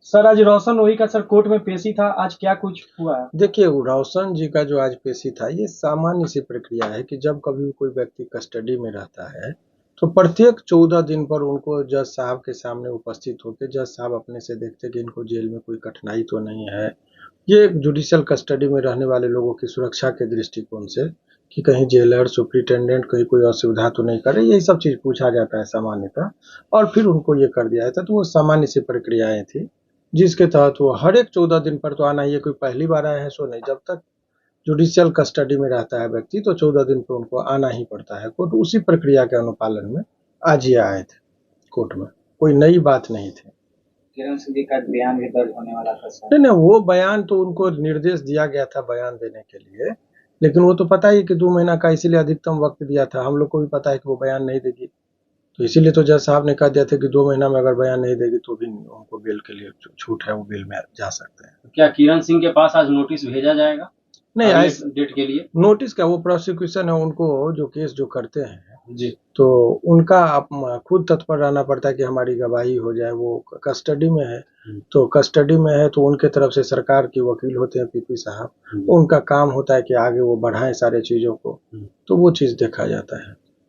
Sir आज रोशन रोही का सर कोर्ट में पेशी था, आज क्या कुछ हुआ है? देखिए, रोशन जी का जो आज पेशी था, ये सामान्य सी प्रक्रिया है कि जब कभी कोई व्यक्ति कस्टडी में रहता है तो प्रत्येक 14 दिन पर उनको जज साहब के सामने उपस्थित होकर जज साहब अपने से देखते कि इनको जेल में कोई कठिनाई तो नहीं है। ये जुडिशियल कस्टडी में रहने वाले लोगों की सुरक्षा के दृष्टिकोण से कि कहीं जेलर सुप्रिटेंडेंट कहीं कोई असुविधा तो नहीं करे, यही सब चीज़ पूछा जाता है सामान्यतः। और फिर उनको ये कर दिया जाता है, तो वो सामान्य सी प्रक्रियाएं थी जिसके तहत वो हर एक 14 दिन पर तो आना, ये कोई पहली बार आया है सो नहीं। जब तक जुडिशियल कस्टडी में रहता है व्यक्ति तो 14 दिन पर उनको आना ही पड़ता है कोर्ट। उसी प्रक्रिया के अनुपालन में आज ये आए थे कोर्ट में, कोई नई बात नहीं थी। किरण सिंह का बयान भी दर्ज होने वाला था सर। नहीं नहीं, वो बयान तो उनको निर्देश दिया गया था बयान देने के लिए, लेकिन वो तो पता ही कि 2 महीना का इसीलिए अधिकतम वक्त दिया था। हम लोग को भी पता है कि वो बयान नहीं देगी, तो इसीलिए तो जज साहब ने कह दिया था कि 2 महीना में अगर बयान नहीं देगी तो भी उनको बेल के लिए छूट है, वो बेल में जा सकते हैं। क्या किरण सिंह के पास आज नोटिस भेजा जाएगा नहीं, अगले ऐसे डेट के लिए? नोटिस क्या, वो प्रोसिक्यूशन है, उनको जो केस जो करते हैं जी। तो उनका खुद तत्पर रहना पड़ता है कि हमारी गवाही हो जाए। वो कस्टडी में है, तो कस्टडी में है तो उनके तरफ से सरकार के वकील होते हैं पीपी साहब, उनका काम होता है कि आगे वो बढ़ाएं सारे चीज़ों को, तो वो चीज़ देखा जाता है।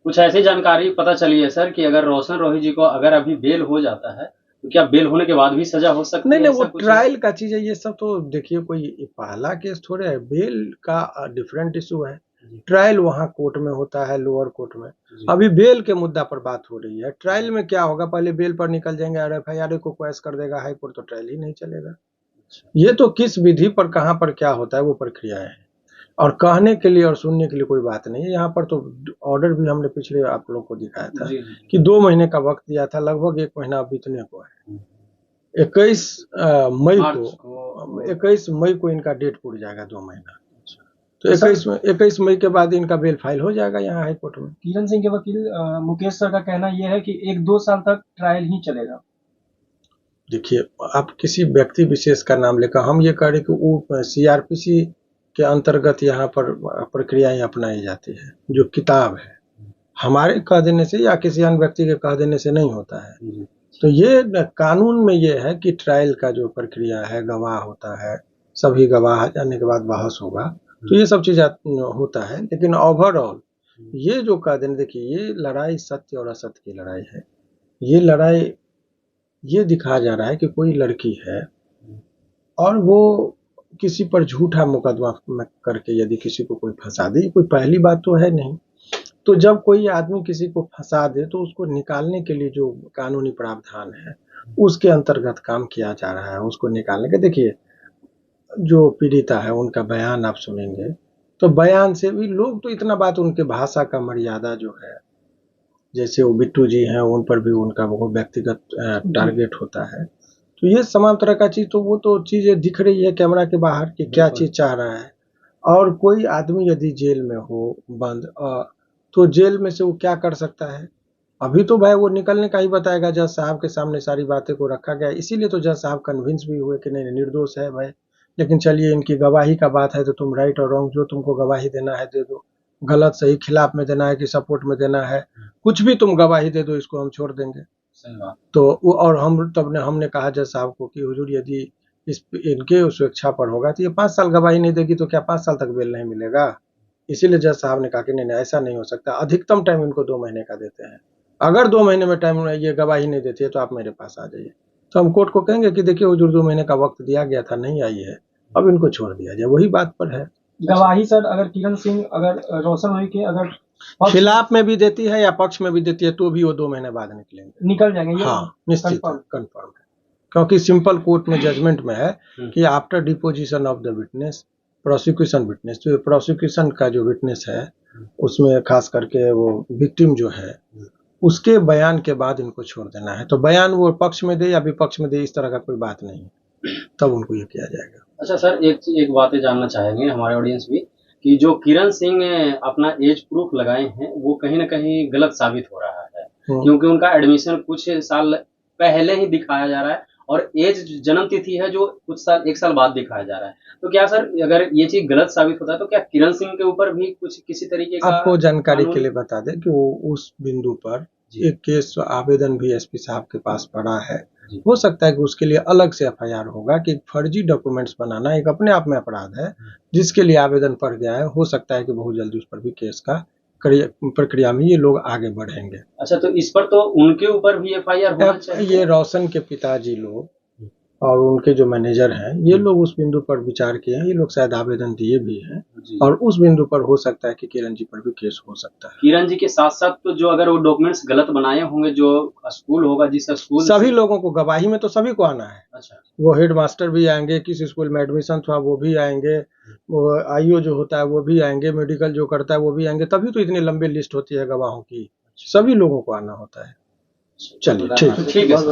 कुछ ऐसी जानकारी पता चली है सर कि अगर रोशन रोही जी को अगर अभी बेल हो जाता है तो क्या बेल होने के बाद भी सजा हो सकती है? नहीं नहीं, वो ऐसा कुछ है? ट्रायल का चीज़ है ये सब। तो देखिए, कोई पहला केस थोड़े है, बेल का डिफरेंट इशू है। ट्रायल वहाँ कोर्ट में होता है, लोअर कोर्ट में। अभी बेल के मुद्दा पर बात हो रही है। ट्रायल में क्या होगा, पहले बेल पर निकल जाएंगे और एफआईआर को क्वेश कर देगा हाई कोर्ट, तो ट्रायल ही नहीं चलेगा। ये तो किस विधि पर कहाँ पर क्या होता है वो प्रक्रिया है, और कहने के लिए और सुनने के लिए कोई बात नहीं है यहाँ पर। तो ऑर्डर भी हमने पिछले आप लोग को दिखाया था कि 2 महीने का वक्त दिया था, लगभग 1 महीना बीतने को है। 21 मई को इनका डेट पूरी जाएगा, 2 महीना। तो 21 मई के बाद इनका बेल फाइल हो जाएगा यहाँ हाई कोर्ट में। किरण सिंह के वकील मुकेश सर का कहना यह है कि 1-2 साल तक ट्रायल ही चलेगा। देखिए, आप किसी व्यक्ति विशेष का नाम लेकर हम ये कह रहे कि वो सीआरपीसी के अंतर्गत यहाँ पर प्रक्रियाएं अपनाई जाती है। जो किताब है हमारे कह देने से या किसी अन्य व्यक्ति के कह देने से नहीं होता है। तो ये कानून में ये है कि ट्रायल का जो प्रक्रिया है, गवाह होता है, सभी गवाह आ जाने के बाद बहस होगा, तो ये सब चीज़ होता है। लेकिन ओवरऑल ये जो कह देने, देखिए, ये लड़ाई सत्य और असत्य की लड़ाई है। ये लड़ाई ये दिखाया जा रहा है कि कोई लड़की है और वो किसी पर झूठा मुकदमा करके यदि किसी को कोई फंसा दे, कोई पहली बात तो है नहीं। तो जब कोई आदमी किसी को फंसा दे तो उसको निकालने के लिए जो कानूनी प्रावधान है उसके अंतर्गत काम किया जा रहा है, उसको निकालने के। देखिए, जो पीड़िता है उनका बयान आप सुनेंगे तो बयान से भी लोग तो इतना बात, उनके भाषा का मर्यादा जो है, जैसे वो बिट्टू जी हैं उन पर भी उनका वो व्यक्तिगत टारगेट होता है। तो ये तमाम तरह का चीज़, तो वो तो चीज़ें दिख रही है कैमरा के बाहर कि क्या चीज़ चाह रहा है। और कोई आदमी यदि जेल में हो बंद, तो जेल में से वो क्या कर सकता है? अभी तो भाई वो निकलने का ही बताएगा। जज साहब के सामने सारी बातें को रखा गया, इसीलिए तो जज साहब कन्विंस भी हुए कि नहीं निर्दोष है भाई। लेकिन चलिए, इनकी गवाही का बात है तो तुम राइट और रॉन्ग जो तुमको गवाही देना है दे दो, गलत सही खिलाफ में देना है कि सपोर्ट में देना है, कुछ भी तुम गवाही दे दो, इसको हम छोड़ देंगे। सही बात। तो वो, और हम तब हमने कहा जज साहब को कि हुजूर यदि इनके स्वेच्छा पर होगा तो ये 5 साल गवाही नहीं देगी तो क्या 5 साल तक बेल नहीं मिलेगा? इसीलिए जज साहब ने कहा कि नहीं नहीं, ऐसा नहीं हो सकता, अधिकतम टाइम इनको 2 महीने का देते हैं। अगर 2 महीने में टाइम ये गवाही नहीं देती है तो आप मेरे पास आ जाइए। तो हम कोर्ट को कहेंगे कि देखिए हुजूर, 2 महीने का वक्त दिया गया था, नहीं आई है, अब इनको छोड़ दिया जाए। वही बात पर है। गवाही सर अगर किरण सिंह अगर रोशन रोही के अगर खिलाफ में भी देती है या पक्ष में भी देती है तो भी वो 2 महीने बाद निकल जाएंगे। हाँ, निश्चित कंफर्म है, क्योंकि सिंपल कोर्ट में जजमेंट में है कि after deposition of the witness prosecution witness, तो प्रोसिक्यूशन का जो विटनेस है उसमें खास करके वो विक्टिम जो है उसके बयान के बाद इनको छोड़ देना है। तो बयान वो पक्ष में दे या विपक्ष में दे, इस तरह का कोई बात नहीं है, तब उनको ये किया जाएगा। अच्छा सर, एक बात जानना चाहेंगे हमारे ऑडियंस भी कि जो किरण सिंह अपना एज प्रूफ लगाए हैं वो कहीं ना कहीं गलत साबित हो रहा है, क्योंकि उनका एडमिशन कुछ साल पहले ही दिखाया जा रहा है और एज जन्म तिथि है जो कुछ साल 1 साल बाद दिखाया जा रहा है। तो क्या सर अगर ये चीज गलत साबित होता है तो क्या किरण सिंह के ऊपर भी कुछ किसी तरीके का? आपको जानकारी के लिए बता दें कि वो उस बिंदु पर जी। एक केस आवेदन भी एसपी साहब के पास पड़ा है। जी। हो सकता है कि उसके लिए अलग से एफआईआर होगा कि फर्जी डॉक्यूमेंट्स बनाना एक अपने आप में अपराध है, जिसके लिए आवेदन पड़ गया है। हो सकता है कि बहुत जल्दी उस पर भी केस का प्रक्रिया में ये लोग आगे बढ़ेंगे। अच्छा, तो इस पर तो उनके ऊपर भी एफआईआर होना चाहिए। ये रोशन के पिताजी लोग और उनके जो मैनेजर हैं, ये लोग उस बिंदु पर विचार किए हैं। ये लोग शायद आवेदन दिए भी हैं जी। और उस बिंदु पर हो सकता है कि किरण जी पर भी केस हो सकता है। किरण जी के साथ साथ तो जो अगर वो डॉक्यूमेंट्स गलत बनाए होंगे, जो स्कूल होगा, जिस स्कूल सभी लोगों को गवाही में तो सभी को आना है। अच्छा। वो हेड मास्टर भी आएंगे, किस स्कूल में एडमिशन हुआ वो भी आएंगे, वो आईओ जो होता है वो भी आएंगे, मेडिकल जो करता है वो भी आएंगे, तभी तो इतनी लंबी लिस्ट होती है गवाहों की। सभी लोगों को आना होता है। चलिए ठीक है।